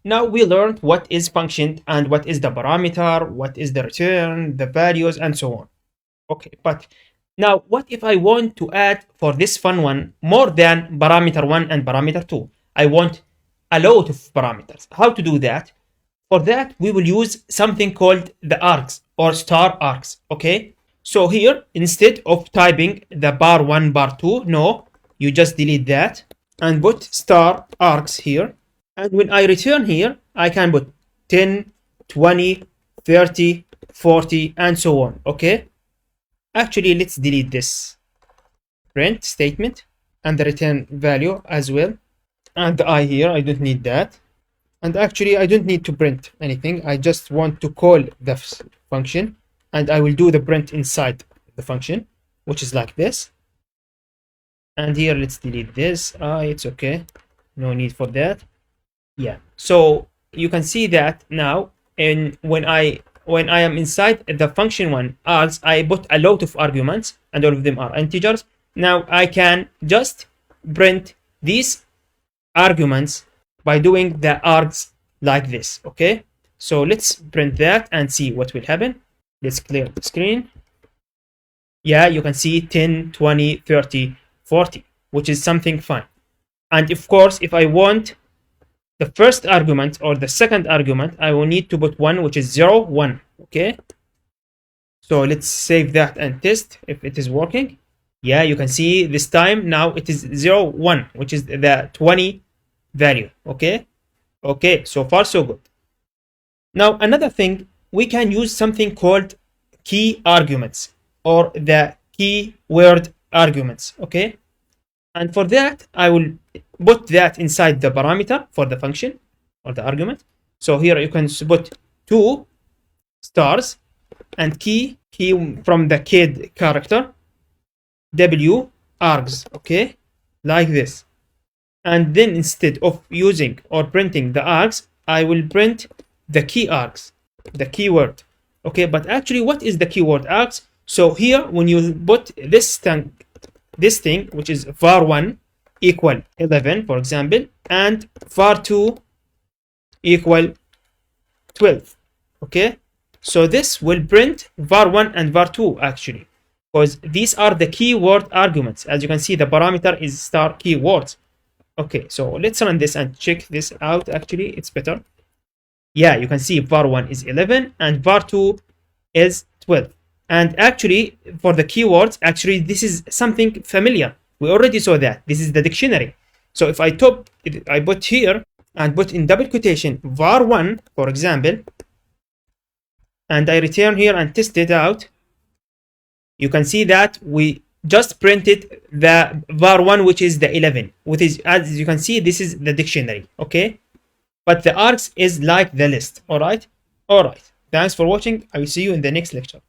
Now we learned what is function and what is the parameter, what is the return, the values, and so on. Okay, but now what if I want to add for this fun one more than parameter 1 and parameter 2? I want a lot of parameters. How to do that? For that, we will use something called the args or star args. Okay, so here instead of typing the bar 1, bar 2, no, you just delete that and put star args here. And when I return here, I can put 10, 20, 30, 40, and so on. Okay, actually, let's delete this print statement and the return value as well. And the I here, I don't need that. And actually, I don't need to print anything. I just want to call the function, and I will do the print inside the function, which is like this. And here, let's delete this. It's okay. No need for that. Yeah. So you can see that now, and when I am inside the function one, args, I put a lot of arguments, and all of them are integers. Now I can just print these arguments by doing the args like this. Okay, so let's print that and see what will happen. Let's clear the screen. Yeah, you can see 10, 20, 30, 40, which is something fine. And of course, if I want the first argument or the second argument, I will need to put 1, which is 0, 1. Okay, so let's save that and test if it is working. Yeah, you can see this time now it is 0, 1, which is the 20 value. Okay, so far so good. Now another thing, we can use something called key arguments or the keyword arguments. Okay, and for that I will put that inside the parameter for the function or the argument. So here you can put 2 stars and key from the kid character w args. Okay, like this. And then instead of using or printing the args, I will print the key args, the keyword. Okay, but actually, what is the keyword args? So here, when you put this thing, which is var1 equal 11, for example, and var2 equal 12. Okay, so this will print var1 and var2 actually, because these are the keyword arguments. As you can see, the parameter is star keywords. Okay, so let's run this and check this out. Actually, it's better. Yeah, you can see var1 is 11 and var2 is 12. And actually, for the keywords, actually, this is something familiar. We already saw that. This is the dictionary. So if I put here and put in double quotation var1, for example, and I return here and test it out, you can see that we just printed the var1, which is the 11, which is, as you can see, this is the dictionary. Okay, but the args is like the list. All right, thanks for watching. I will see you in the next lecture.